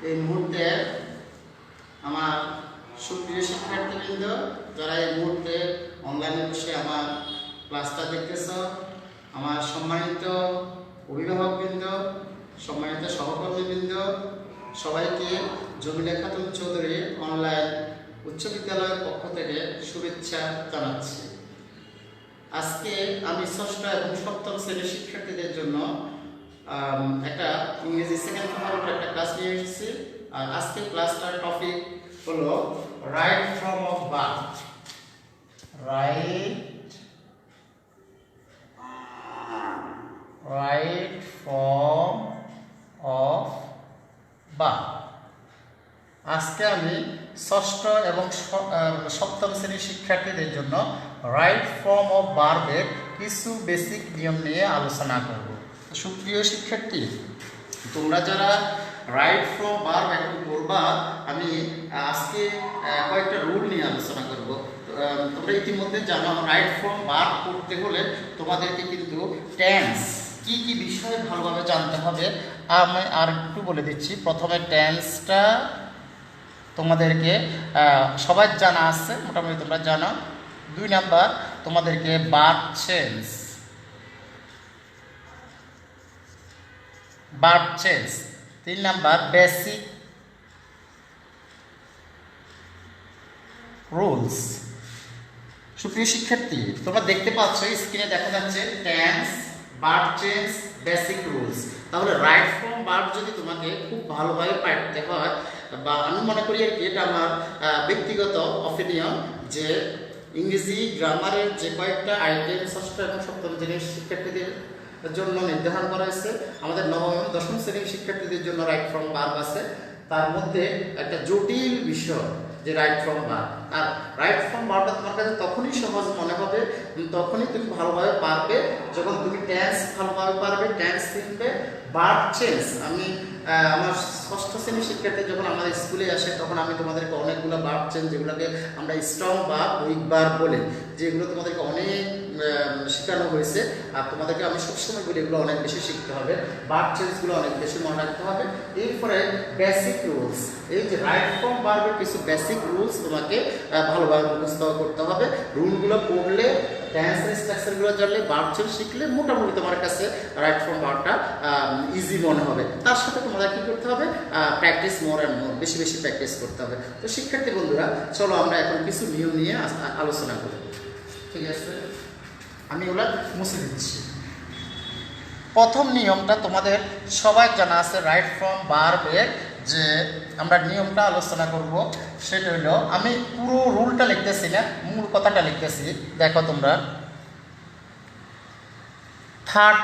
এই মুহূর্তে আমার সুপ্রিয় শিক্ষার্থীবৃন্দ, যারা এই মুহূর্তে অনলাইনে বসে আমার ক্লাসটা দেখতেছ, আমার সম্মানিত অভিভাবকবৃন্দ, সম্মানিত সহকর্মীবৃন্দ, সবাইকে জমিলা খাতুন চৌধুরী অনলাইন উচ্চ বিদ্যালয়ের পক্ষ থেকে শুভেচ্ছা জানাচ্ছি। আজকে আমি ষষ্ঠ এবং সপ্তম শ্রেণীর শিক্ষার্থীদের জন্য একটা ইংরেজি সেকেন্ড ফর্মের একটা ক্লাস নিয়ে এসেছি। আর আজকে ক্লাসটার টপিক হলো right form of birth. Right form of birth. আজকে আমি ষষ্ঠ এবং সপ্তম শ্রেণীর শিক্ষার্থীদের জন্য রাইট ফর্ম অফ ভার্বের কিছু বেসিক নিয়ম নিয়ে আলোচনা করব। সুপ্রিয় শিক্ষার্থী, তোমরা যারা রাইট ফর্ম ভার্ব এখন করবা, আমি আজকে কয়েকটা রুল নিয়ে আলোচনা করব। তোমরা ইতিমধ্যে জানো রাইট ফর্ম ভার্ব করতে হলে তোমাদেরকে কিন্তু টেন্স কি কি বিষয়ে ভালোভাবে জানতে হবে। আমি আর একটু বলে দিচ্ছি। প্রথমে টেন্সটা তোমাদেরকে সবাই জানা আছে, মোটামুটি তোমরা জানো। 2 নাম্বার তোমাদেরকে verb change. 3 number basic rules. সুপ্রিয় শিক্ষার্থী, তোমরা দেখতে পাচ্ছ স্ক্রিনে দেখা যাচ্ছে tense, verb change, basic rules. তাহলে রাইট ফর্ম ভার্ব যদি তোমাকে খুব ভালোভাবে পড়তে হয়, বা আমি মনে করি আর কি, এটা আমার ব্যক্তিগত অপিনিয়ন, যে ইংরেজি গ্রামারের যে কয়েকটা আইটেম ষষ্ঠ এবং সপ্তম শ্রেণীর শিক্ষার্থীদের জন্য নির্ধারণ করা হয়েছে, আমাদের নবম এবং দশম শ্রেণীর শিক্ষার্থীদের জন্য রাইট ফর্ম ভার্ব আছে। তার মধ্যে একটা জটিল বিষয় যে রাইট ফর্ম ভার্ব। আর রাইট ফর্ম ভার্বটা তোমার কাছে তখনই সহজ মনে হবে, তখনই তুমি ভালোভাবে পারবে যখন তুমি টেন্স ভালোভাবে পারবে, টেন্স শিখবে। ভার্ব চেঞ্জ, আমি আমার ষষ্ঠ শ্রেণীর শিক্ষার্থী যখন আমাদের স্কুলে আসে, তখন আমি তোমাদেরকে অনেকগুলো ভার্ব চেঞ্জ, যেগুলোকে আমরা স্ট্রং বা উইক ভার্ব বলি, যেগুলো তোমাদেরকে অনেক শেখানো হয়েছে। আর তোমাদেরকে আমি সবসময় বলি এগুলো অনেক বেশি শিখতে হবে, ভার্ব চেঞ্জগুলো অনেক বেশি মনে রাখতে হবে। এরপরে বেসিক রুলস, এই যে রাইট ফর্ম ভার্বের কিছু বেসিক রুলস তোমাকে ভালোভাবে মুখস্থ করতে হবে। রুলগুলো পড়লে, টেন্স স্ট্রাকচারগুলো জানলে, ভার্ব চেঞ্জ শিখলে মোটামুটি তোমার কাছে রাইট ফর্ম ভার্বটা ইজি মনে হবে। তার সাথে তোমাদের কি করতে হবে? প্র্যাকটিস মোর অ্যান্ড মোর, বেশি বেশি প্র্যাকটিস করতে হবে। তো শিক্ষার্থী বন্ধুরা, চলো আমরা এখন কিছু নিয়ম নিয়ে আলোচনা করি। ঠিক আছে, আমি ওগুলো মুছে দিচ্ছি। প্রথম নিয়মটা তোমাদের সবাই জানা আছে রাইট ফর্ম ভার্বের, যে আমরা নিয়মটা আলোচনা করব। সেটা হলো, আমি পুরো রুলটা লিখতেছি না, মূল কথাটা লিখতেছি। দেখো তোমরা, থার্ড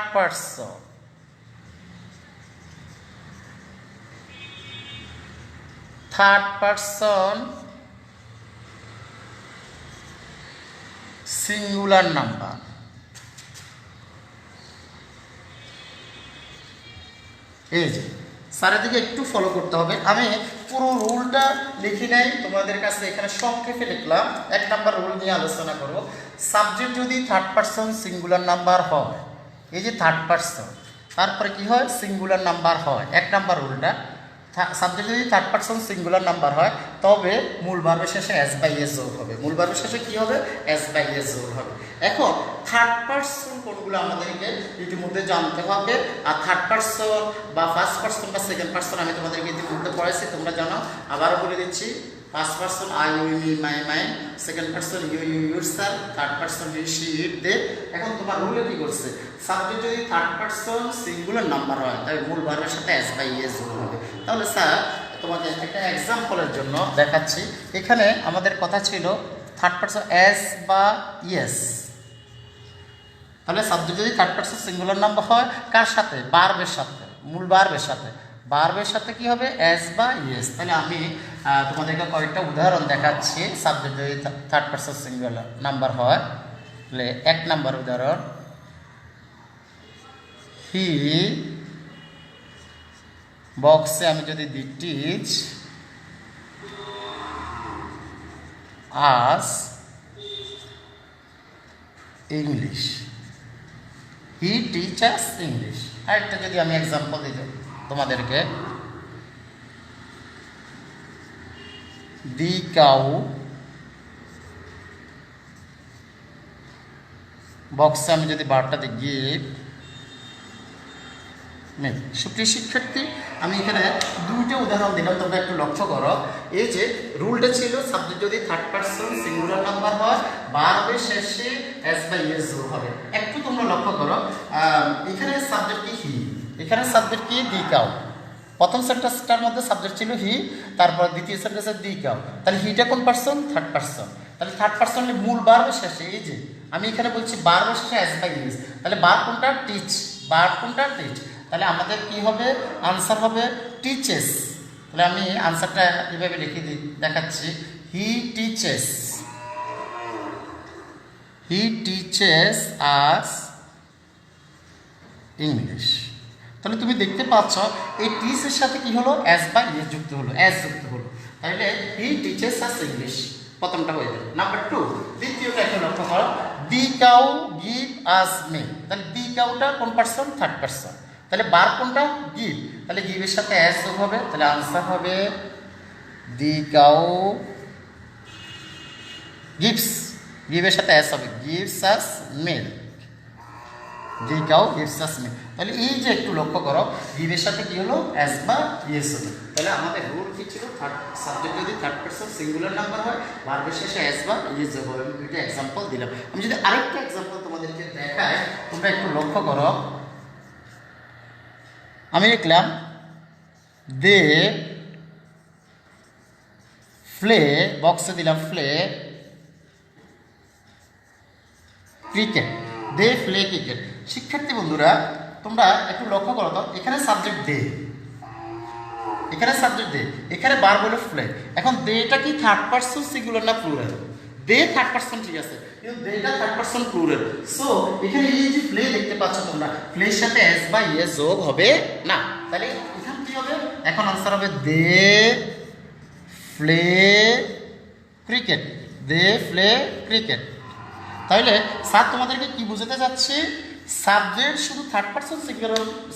পারসন সিঙ্গুলার নাম্বার। এই যে চারিদিকে একটু ফলো করতে হবে। আমি পুরো রুলটা লিখি নাই, তোমাদের কাছে এখানে সংক্ষেপে লিখলাম। 1 নাম্বার রুল নিয়ে আলোচনা করব। সাবজেক্ট যদি থার্ড পারসন সিঙ্গুলার নাম্বার হয়, এই যে থার্ড পারসন, তারপরে কি হয়? সিঙ্গুলার নাম্বার হয়। 1 নাম্বার রুলটা, সাবজেক্ট যদি থার্ড পারসন সিঙ্গুলার নাম্বার হয়, তবে মূল ভার্বের শেষে এস বাই এস যোগ হবে। মূল ভার্বের শেষে কি হবে? এস বাই এস যোগ হবে। এখন থার্ড পারসন কোনগুলো আমাদেরকে ইতিমধ্যে জানতে হবে। আর থার্ড পারসন বা ফার্স্ট পারসন বা সেকেন্ড পারসন আমি তোমাদেরকে ইতিমধ্যে পড়াইছি, তোমরা জানো। আবারও বলে দিচ্ছি, first person I, you, me, my, mine. Second person you, yourself. Third person he, she, it, they. এখন তোমার রুলে কি করছে? সাবজেক্ট যদি থার্ড পারসন সিঙ্গুলার নাম্বার হয়, তাই মূল ভার্বের সাথে এস বাই এস যোগ হবে। তাহলে স্যার, তোমাকে একটা এক্সাম্পলের জন্য দেখাচ্ছি। এখানে আমাদের কথা ছিল থার্ড পারসন এস বা ইয়েস। তাহলে সাবজেক্ট যদি থার্ড পারসন সিঙ্গুলার নাম্বার হয়, কার সাথে? ভার্বের সাথে, মূল ভার্বের সাথে। ভার্বের সাথে কি হবে? এস বা ইয়েস। তাহলে আমি তোমাদেরকে কয়েকটা উদাহরণ দেখাচ্ছি। সাবজেক্ট যদি থার্ড পারসন সিঙ্গুলার নাম্বার হয়, তাহলে 1 নাম্বার উদাহরণ, হি, বক্সে আমি যদি দিই টিচ আস ইংলিশ। হি টিচার্স ইংলিশ। আরেকটা যদি আমি এক্সাম্পল দিই তোমাদেরকে, দি কাউ বক্সে আমি যদি বারটা দিই গিভ মিল্ক। সুপ্রিয় শিক্ষার্থী, আমি এখানে দুইটা উদাহরণ দিলাম, তোমরা একটু লক্ষ্য করো। এই যে রুলটা ছিল সাবজেক্ট যদি থার্ড পারসন সিঙ্গুলার নাম্বার হয় বার হবে শেষে এস বাই এস যোগ হবে। একটু তোমরা লক্ষ্য করো, এখানে সাবজেক্ট কি হি, এখানে সাবজেক্ট কি দি কাউ। প্রথম সেন্টেন্সটার মধ্যে সাবজেক্ট ছিল হি, তারপর দ্বিতীয় সেন্টেন্সে দি কাউ। তাহলে হিটা কোন পারসন? Third person. তাহলে থার্ড পারসন মূল বার হবে শেষে। এই যে আমি এখানে বলছি বার হবে শেষে এস বাই এস, তাহলে বার কোনটা? টিচ। বার কোনটা? টিচ। তাহলে আমাদের কি হবে? আনসার হবে টিচেস। তাহলে আমি আনসারটা এভাবে লিখে দেখাচ্ছি, he teaches, he teaches us English. তাহলে তুমি দেখতে পাচ্ছ এই টিচের সাথে কি হলো? এস বা এস যুক্ত হলো, এস যুক্ত হলো। তাহলে হি টিচেস আস ইংলিশ, প্রথমটা হয়ে যাবে। নাম্বার 2, দ্বিতীয়টা একটু লক্ষ্য করো, the cow give us milk. তাহলে দি কাউটা কোন পারসন? Third person. তাহলে বার কোনটা? গিভ। তাহলে গিভের সাথে এস যোগ হবে, তাহলে আনসার হবে দি কাউ গিভস। গিভের সাথে এস হবে, gives us milk, the cow gives us milk. তাহলে এই যে একটু লক্ষ্য করো, গিভের সাথে কি হলো? এস বা ইয়েস হলো। তাহলে আমাদের রুল কি ছিল? থার্ড সাবজেক্ট যদি থার্ড পারসন সিঙ্গুলার নাম্বার হয় ভার্বের শেষে এস বা ইয়েস যোগ হবে। আমি দুইটা এক্সাম্পল দিলাম। আমি যদি আরেকটা এক্সাম্পল তোমাদেরকে দেখাই, তোমরা একটু লক্ষ্য করো। আমি লিখলাম দে প্লে, বক্সে দিলাম play cricket, they play cricket. শিক্ষার্থী বন্ধুরা, তোমরা একটু লক্ষ্য করো তো, এখানে সাবজেক্ট দে, এখানে সাবজেক্ট দে, এখানে বার বলে প্লে। এখন দেটা কি থার্ড পারসন সিঙ্গুলার না প্লুরাল? দে থার্ড পারসন, ঠিক আছে, কিন্তু দেটা থার্ড পারসন প্লুরাল। সো এখানে এই যে প্লে দেখতে পাচ্ছ তোমরা, প্লের সাথে এস বা ইয়েস যোগ হবে না। তাহলে এখানে কি হবে? এখন আনসার হবে they play cricket, they play cricket. তাহলে স্যার তোমাদেরকে কি বুঝাতে চাচ্ছি? সাবজেক্ট শুধু থার্ড পারসন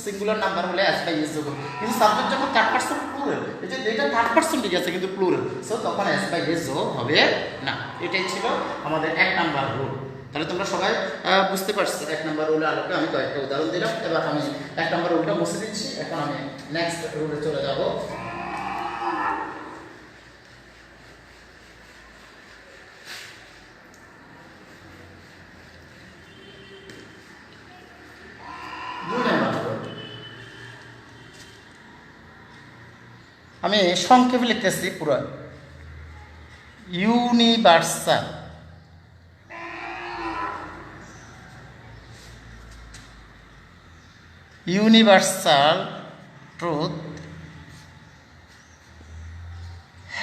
সিঙ্গুলার নাম্বার হলে এস বাই এস যোগ হবে, কিন্তু সাবজেক্ট যখন থার্ড পারসন প্লুরাল, এই যে এটা থার্ড পারসন ঠিক আছে কিন্তু প্লুরাল, সো তখন এস বাই এস যোগ হবে না। এটাই ছিল আমাদের 1 নাম্বার রুল। তাহলে তোমরা সবাই বুঝতে পারছো 1 নাম্বার রুলের আলোকে আমি কয়েকটা উদাহরণ দিলাম। এবার আমি 1 নাম্বার রুলটা মুছে দিচ্ছি, এখন আমি নেক্সট রুলে চলে যাব। আমি সংক্ষেপে লিখতেছি পুরো, universal, universal truth,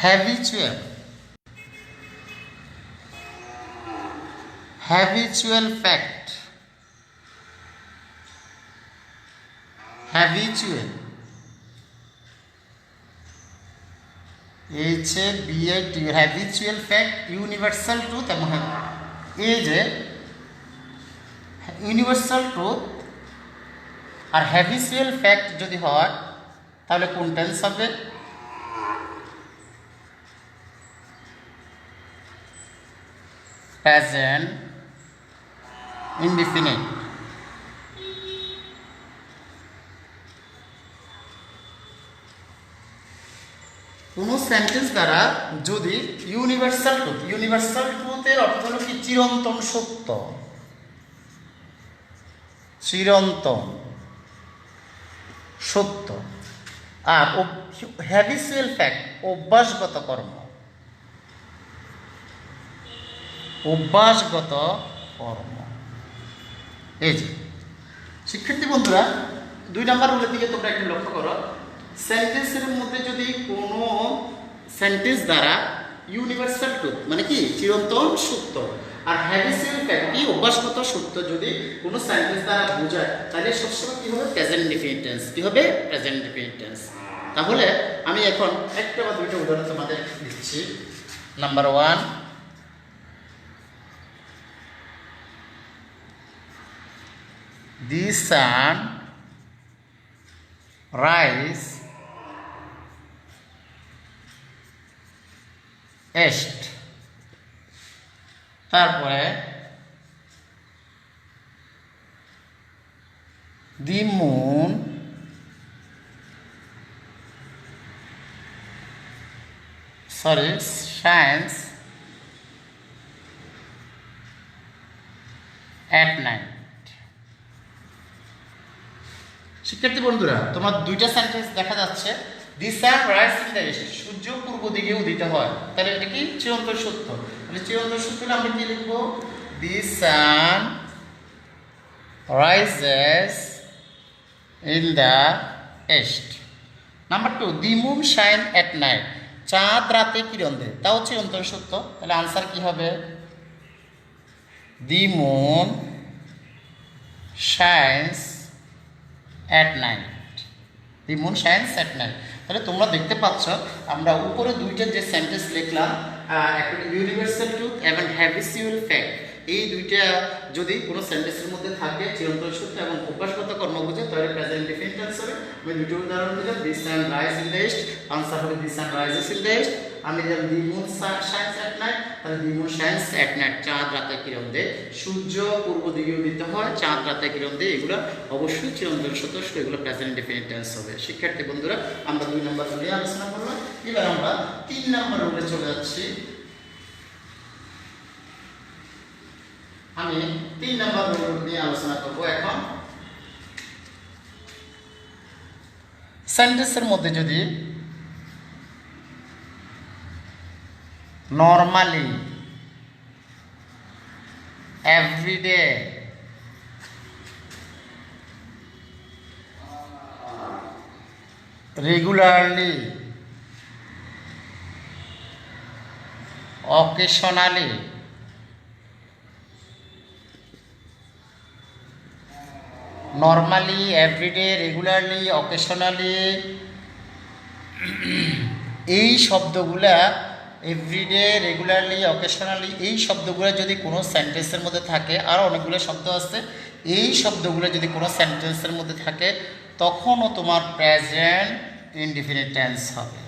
habitual, habitual fact, habitual, HABIT, habitual fact, universal truth এবং এই যে ইউনিভার্সাল ট্রুথ আর হ্যাবিচুয়াল ফ্যাক্ট যদি হয় তাহলে কোন টেন্স হবে? Present indefinite. কোনো সেন্টেন্স দ্বারা যদি ইউনিভার্সাল ট্রুথ, ইউনিভার্সাল ট্রুথের অর্থ হলো কি? চিরন্তন সত্য, চিরন্তন সত্য। আর হ্যাবিচুয়াল ফ্যাক্ট অভ্যাসগত কর্ম, অভ্যাসগত কর্ম। এই যে শিক্ষার্থী বন্ধুরা, 2 নাম্বার রুলের দিকে তোমরা একটু লক্ষ্য করো। সেন্টেন্সের মধ্যে যদি কোনো সেন্টেন্স দ্বারা ইউনিভার্সাল ট্রুথ মানে কি? চিরন্তন সত্য, আর হ্যাবিচুয়াল ফ্যাক্ট কি? অভ্যাসগত সত্য যদি কোনো সেন্টেন্স দ্বারা বোঝায়, তাহলে সবসময় কি হবে? Present indefinite tense. কি হবে? Present indefinite tense. তাহলে আমি এখন একটা বা দুইটা উদাহরণ তোমাদের দিচ্ছি। Number 1, the sun rise east, তারপরে the moon shines at night. শিক্ষার্থী বন্ধুরা, তোমার দুইটা সেন্টেন্স দেখা যাচ্ছে। The sun rise in the east, সূর্য পূর্ব দিকে উদিত হয়। তাহলে এটা কি চিরন্তন সত্য। তাহলে চিরন্তন সত্য আমরা কি লিখবো? The sun rises in the east. Number 2, the moon shine at night, চাঁদ রাতে কিরণ দেয়, তাও চিরন্তন সত্য। তাহলে আনসার কি হবে? দি moon shines at night, the moon shines at night. তাহলে তোমরা দেখতে পাচ্ছ আমরা উপরে দুইটা যে সেন্টেন্স লিখলাম, একটা ইউনিভার্সাল ট্রুথ এবং হ্যাবিচুয়াল ফ্যাক্ট, এই দুইটা যদি কোনো সেন্টেন্সের মধ্যে থাকে চিরন্তন সত্য এবং অভ্যাসগত কর্ম বোঝে তাহলে প্রেজেন্ট ডিফিনিট টেন্স হবে। আমি দুটো উদাহরণ দিলাম, the sun rise in the east, answer হবে the sun rises in the east. আমি দিলাম the moon shines at night, তাহলে the moon shines at night, চাঁদ রাতে কিরণ দেয়, সূর্য পূর্ব দিকে উদিত হয়, চাঁদ রাতে কিরণ দেয়, এগুলো অবশ্যই চিরন্তন সত্য, এগুলো প্রেজেন্ট ডিফিনিট টেন্স হবে। শিক্ষার্থী বন্ধুরা, আমরা 2 নম্বর রুলে আলোচনা করলাম। এবার আমরা 3 নম্বর রুলে চলে যাচ্ছি। আমি 3 নম্বর রুল নিয়ে আলোচনা করব এখন। সেন্টেন্সের মধ্যে যদি normally, everyday, regularly, occasionally, normally, everyday, regularly, occasionally, এই শব্দগুলা, এভরিডে, রেগুলারলি, অকেশনালি, এই শব্দগুলো যদি কোনো সেন্টেন্সের মধ্যে থাকে, আর অনেকগুলো শব্দ আছে, এই শব্দগুলো যদি কোনো সেন্টেন্সের মধ্যে থাকে তখনও তোমার প্রেজেন্ট ইনডিফিনিট টেন্স হবে।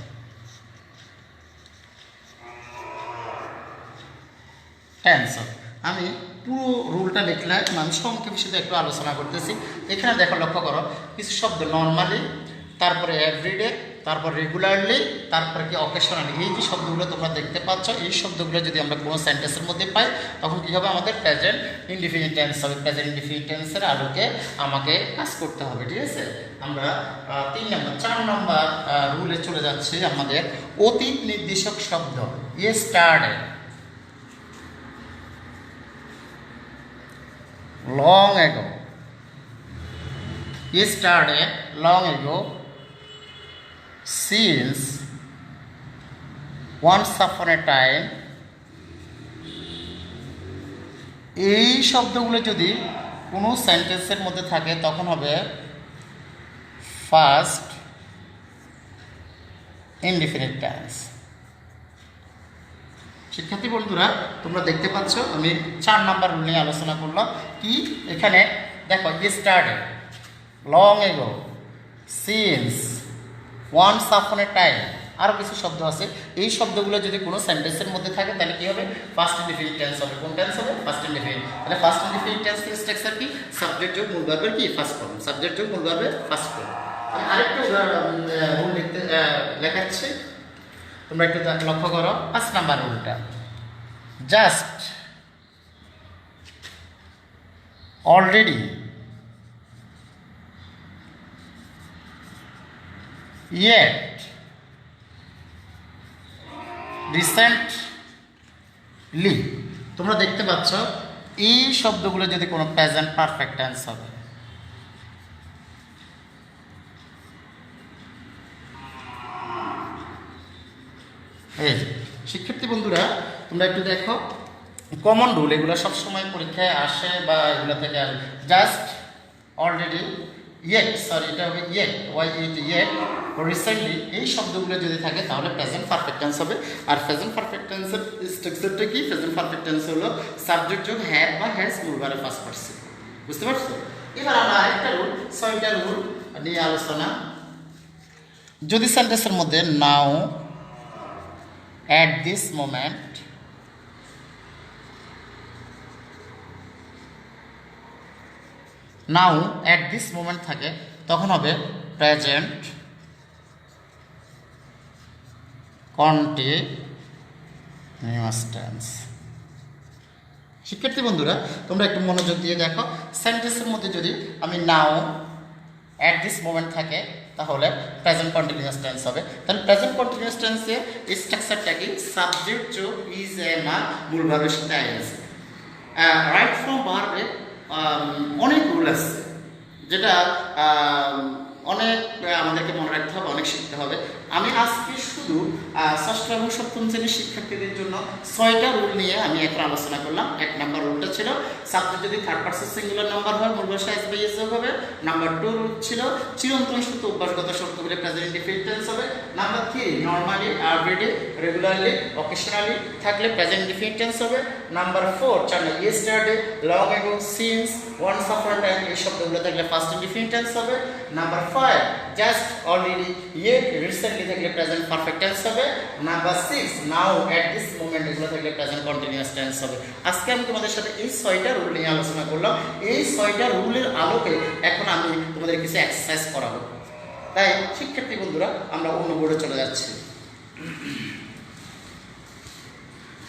টেন্স হবে। আমি পুরো রুলটা লিখলাম, আমি সংক্ষেপে শুধু একটু আলোচনা করতেছি। এখানে দেখো, লক্ষ্য করো, কিছু শব্দ নর্মালি, তারপরে এভরিডে, তারপর রেগুলারলি, তারপরে কি অকেশনালি, এই যে শব্দগুলো তোমরা দেখতে পাচ্ছ, এই শব্দগুলো যদি আমরা কোনো সেন্টেন্সের মধ্যে পাই তখন কী হবে? আমাদের প্রেজেন্ট ইনডিফিনিট টেন্স হবে। প্রেজেন্ট ইনডিফিনিট টেন্সের আলোকে আমাকে কাজ করতে হবে। ঠিক আছে, আমরা 4 নম্বর রুলে চলে যাচ্ছি। আমাদের অতীত নির্দেশক শব্দ, yesterday, long ago, yesterday, long ago, since, once upon a time, এই শব্দগুলো যদি কোনো সেন্টেন্সের মধ্যে থাকে তখন হবে ফার্স্ট ইনডিফিনিট টেন্স। শিক্ষার্থী বন্ধুরা, তোমরা দেখতে পাচ্ছ আমি 4 নম্বর রুল নিয়ে আলোচনা করলাম। কি এখানে দেখো, yesterday, long ago, since, once upon a time, আরও কিছু শব্দ আছে। এই শব্দগুলো যদি কোনো সেন্টেন্সের মধ্যে থাকে তাহলে কি হবে? ফার্স্ট ইনডিফিনিট টেন্স হবে। কোন টেন্স হবে? First indefinite. তাহলে ফার্স্ট ইনডিফিনিট টেন্স এর স্ট্রাকচার কি? সাবজেক্ট যোগ মূল ভার্বের কি ফার্স্ট ফর্ম, সাবজেক্ট যোগ মূল ভার্বের ফার্স্ট ফর্ম। আমি আরেকটু রুল লেখাচ্ছি, তোমরা একটু লক্ষ্য করো। 5 নাম্বার রুলটা, জাস্ট, অলরেডি, yet, রিসেন্টলি। তোমরা দেখতে পাচ্ছ এই শব্দগুলো যদি কোনো প্রেজেন্ট পারফেক্ট টেন্স হবে। এই শিক্ষার্থী বন্ধুরা, তোমরা একটু দেখো, কমন রুল এগুলো সবসময় পরীক্ষায় আসে বা এগুলো থেকে আসে। জাস্ট, অলরেডি, ইয়েট, সরি এটা হবে ইয়েট, ইয়েট, রিসেন্টলি, এই শব্দগুলো যদি থাকে তাহলে প্রেজেন্ট পারফেক্ট টেন্স হবে। আর প্রেজেন্ট পারফেক্ট টেন্সের স্ট্রাকচারটা কি? প্রেজেন্ট পারফেক্ট টেন্স হলো সাবজেক্ট যোগ হ্যাভ বা হ্যাজ মূল ভার্বের ফার্স্ট পারসন। বুঝতে পারছো? এবার আমরা আরেকটা রুল, 6টা রুল নিয়ে আলোচনা। যদি সেন্টেন্সের মধ্যে নাও at this moment, now at this moment থাকে তখন হবে প্রেজেন্ট কন্টিনিউয়াস টেন্স। শিক্ষার্থী বন্ধুরা তোমরা একটু মনোযোগ দিয়ে দেখো, সেন্টেন্সের মধ্যে যদি আমি নাও অ্যাট দিস মোমেন্ট থাকে তাহলে প্রেজেন্ট কন্টিনিউয়াস টেন্স হবে। তাহলে প্রেজেন্ট কন্টিনিউয়াস টেন্সে স্ট্রাকচারটা কি? সাবজেক্ট যোগ ইজ এম আর মূল ভাবের সাথে আইএনজি। রাইট ফ্রম ভার্বে অনেক রুল আছে, যেটা অনেক আমাদেরকে মনে রাখতে হবে, অনেক শিখতে হবে। আমি আজকে শুধু ষষ্ঠ এবং সপ্তম শ্রেণীর শিক্ষার্থীদের জন্য 6টা রুল নিয়ে আমি এখন আলোচনা করলাম। 1 নম্বর রুলটা ছিল সাবজেক্ট যদি থার্ড পারসন সিঙ্গুলার নাম্বার হয় মূল ভাষা এস বাই এস হবে। নাম্বার 2 রুল ছিল চিরন্তন সত্য অভ্যাসগত শর্ত বলে প্রেজেন্ট ইনডিফিনিট টেন্স হবে। Number 3 normally, everyday, regularly, occasionally থাকলে প্রেজেন্ট ইনডিফিনিট টেন্স হবে। Number 4 yesterday, long ago, since, once after time এই শব্দগুলো থাকলে ফার্স্ট ইনডিফিনিট টেন্স হবে। Number 5 just, already, yet, recently থাকলে প্রেজেন্ট পারফেক্ট টেন্স হবে। Number 6 now at this moment এগুলো থাকলে প্রেজেন্ট কন্টিনিউয়াস টেন্স হবে। আজকে আমি তোমাদের সাথে এই 6টা রুল নিয়ে আলোচনা করলাম। এই 6টা রুলের আলোকে এখন আমি তোমাদের কিছু এক্সারসাইজ করাবো। তাই শিক্ষার্থী বন্ধুরা আমরা অন্য বোর্ডে চলে যাচ্ছি।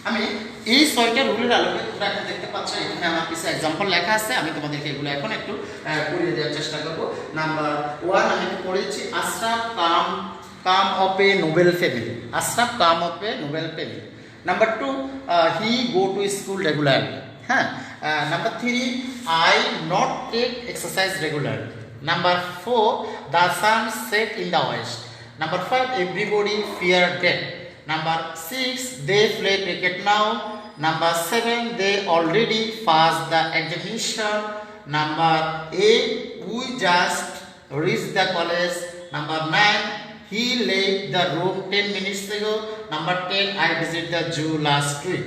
আমি এই 6টা রুলের আলোকে তোমরা এখন দেখতে পাচ্ছ, এখানে আমার কিছু এক্সাম্পল লেখা আছে, আমি তোমাদেরকে এগুলো এখন একটু পড়িয়ে দেওয়ার চেষ্টা করবো। নাম্বার 1 আমি পড়েছি, Ashraf come of a noble family. Ashraf come of a noble family. Number 2 he go to school regularly. হ্যাঁ। Number 3 I not take exercise regularly. Number 4 the sun set in the west. Number 5 everybody fear death. Number 6 they play cricket now. Number 7 they already passed the examination. Number 8 we just reached the college. Number 9 he left the room 10 minutes ago. Number 10 I visited the zoo last week.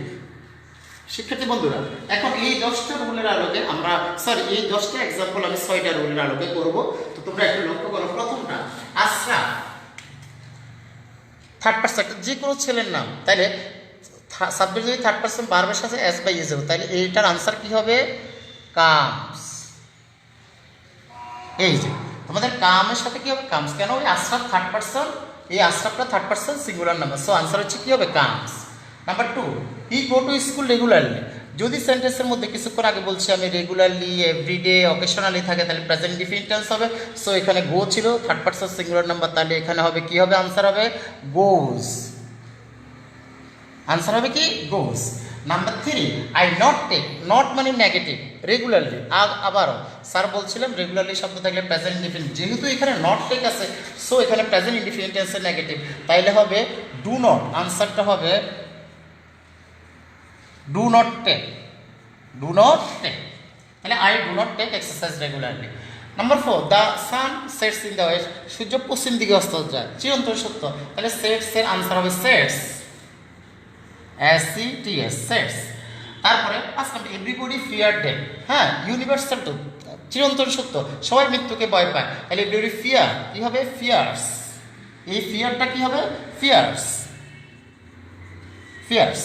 শিক্ষার্থী বন্ধুরা এখন এই 10টা রুলের আলোকে আমরা এই 10টা example আমি 6টা রুলের আলোকে করব। তো তোমরা একটু লক্ষ্য করো, প্রথমটা আশরাফ থার্ড পারসন যে কোনো ছেলের নাম, তাহলে সাবজেক্ট যদি থার্ড পারসন ভার্বের সাথে এস বাই এস হবে, তাহলে এইটার আনসার কি হবে? কামস। এই যে তোমাদের কামের সাথে কি হবে? কামস। কেন? ওই আশরাফ থার্ড পারসন, এই আশরাফটা third person singular number, so answer হচ্ছে কি হবে? Comes. Number 2 he go to school regularly. যদি সেন্টেন্সের মধ্যে কিছুক্ষণ আগে বলছি আমি রেগুলারলি, এভরিডে, অকেশনালি থাকে তাহলে প্রেজেন্ট ইনডিফিনিট টেন্স হবে। সো এখানে গো ছিল থার্ড পারসন সিঙ্গুলার নাম্বার, তাহলে এখানে হবে কি হবে? আনসার হবে গোজ। আনসার হবে কি? Goes. Number 3 I not take, not মানে নেগেটিভ, রেগুলারলি। আবারও স্যার বলছিলাম রেগুলারলি শব্দ থাকলে প্রেজেন্ট ইনডিফিনিট, যেহেতু এখানে নট টেক আছে সো এখানে প্রেজেন্ট ইনডিফিনিট টেন্সের নেগেটিভ, তাইলে হবে ডু নট। আনসারটা হবে do not take, do not take. তাহলে I do not take exercise regularly. Number 4 the sun sets in the west. সূর্য পশ্চিম দিকে অস্ত যায়, চিরন্তন সত্য, তাহলে সেটস এর আনসার হবে সেটস, SETS, সেটস। তারপরে 5 নম্বর এভরিবডি ফিয়ার ডেথ। হ্যাঁ, ইউনিভার্সাল ট্রুথ, চিরন্তন সত্য, সবাই মৃত্যুকে ভয় পায়, তাহলে এভরিবডি ফিয়ার কি হবে? ফিয়ার্স। এই ফিয়ারটা কি হবে? Fears, fears.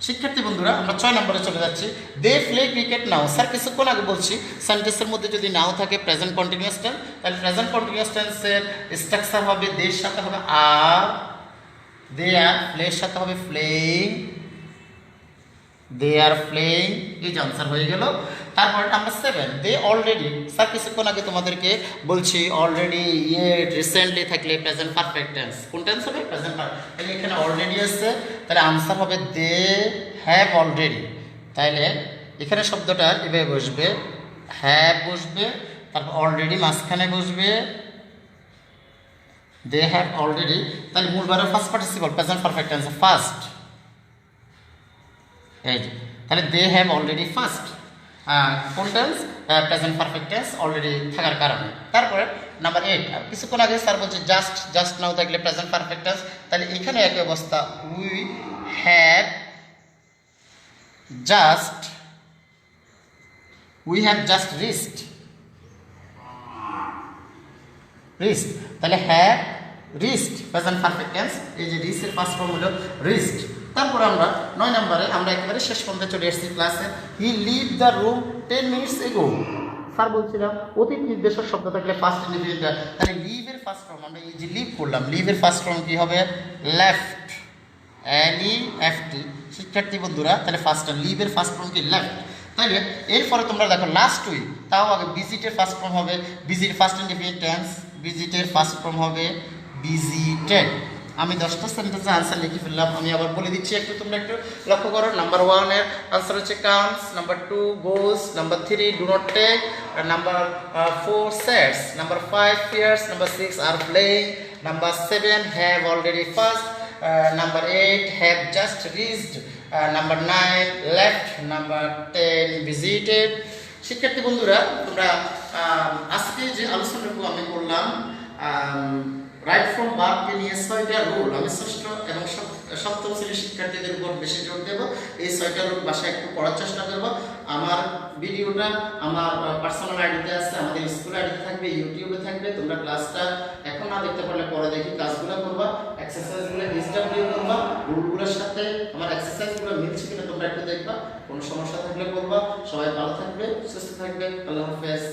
শিক্ষার্থী বন্ধুরা আমরা 6 নম্বরে চলে যাচ্ছি। They play cricket now. Sir কিছুক্ষণ আগে বলছি সেন্টেন্সের মধ্যে যদি নাও থাকে প্রেজেন্ট কন্টিনিউয়াস টেন্স, তাহলে প্রেজেন্ট কন্টিনিউয়াস টেন্সের স্ট্রাকচার হবে দের সাথে হবে আর, দে আর, প্লের সাথে হবে প্লেইং, দে আর প্লেইং, এই যে আনসার হয়ে গেল। তারপর নাম্বার 7 দে অলরেডি। স্যার কিছুক্ষণ আগে তোমাদেরকে বলছি অলরেডি, ইয়েট, রিসেন্টলি থাকলে প্রেজেন্ট পারফেক্ট টেন্স। কোন টেন্স হবে? Present perfect. তাহলে এখানে অলরেডি আছে, তাহলে আনসার হবে দে হ্যাভ অলরেডি। তাহলে এখানে শব্দটা এভাবে বসবে, হ্যাভ বসবে, তারপর অলরেডি মাঝখানে বসবে, দে হ্যাভ অলরেডি। তাহলে মূল ভার্বের first participle present perfect tense first, এই যে তাহলে দে হ্যাভ অলরেডি ফার্স্ট কোন tense? Present perfect tense already থাকার কারণে। তারপরে নাম্বার 8 কিছুক্ষণ আগে স্যার বলছে জাস্ট, জাস্ট নাও থাকলে প্রেজেন্ট পারফেক্ট টেন্স, তাহলে এখানে একই অবস্থা, we have just, we have just reached, reached, তাহলে have reached present perfect tense, এই যে রিস্টের ফার্স্ট ফর্ম হলো রিস্ট। তারপর আমরা 9 নম্বরে আমরা একেবারে শেষ পর্যন্ত চলে এসেছি ক্লাসে। He leave the room 10 minutes ago। Sir বলছিলাম অতীত নির্দেশক শব্দ থাকলে ফার্স্ট ইন্ডিফিনিট, তাহলে লিভের ফার্স্ট ফর্ম আমরা এই যে লিভ করলাম, লিভের ফার্স্ট ফর্ম কি হবে? Left, LEFT। শিক্ষার্থী বন্ধুরা তাহলে ফার্স্ট লিভের ফার্স্ট ফর্ম কি? লেফট। তাহলে এরপরে তোমরা দেখো লাস্ট উইক, তাও আগে ভিজিটের ফার্স্ট ফর্ম হবে ভিজিট, ফার্স্ট ইন্ডিফিনিট টেন্স, ভিজিটের ফার্স্ট ফর্ম হবে ভিজিটেড। আমি 10টা সেন্টেন্সে আনসার লিখে ফেললাম, আমি আবার বলে দিচ্ছি একটু, তোমরা একটু লক্ষ্য করো। নাম্বার 1 এর আনসার হচ্ছে comes, number 2 goes, number 3 do not take, number 4 sets, number 5 fears, number 6 are playing, number 7 have already first, number 8 have just reached, number 9 left, number 10 visited. শিক্ষার্থী বন্ধুরা তোমরা আজকে যে আলোচনাটুকু আমি করলাম রাইট ফ্রম ভার্বকে নিয়ে 6টা রুল, আমি ষষ্ঠ এবং সপ্তম শ্রেণীর শিক্ষার্থীদের উপর বেশি জোর দেব। এই 6টা রুল বাসায় একটু পড়ার চেষ্টা করব। আমার ভিডিওটা আমার পার্সোনাল আইডিতে আছে, আমাদের স্কুল আইডিতে থাকবে, ইউটিউবে থাকবে। তোমরা ক্লাসটা এখন না দেখতে পারলে পরে দেখি কাজগুলো করবা, এক্সারসাইজগুলো ডিস্টার্বিউ করবা, রুলগুলোর সাথে আমার এক্সারসাইজগুলো মিলছে কিনা তোমরা একটু দেখবা। কোনো সমস্যা থাকলে বলবা। সবাই ভালো থাকবে, সুস্থ থাকবে। আল্লাহ হাফেজ।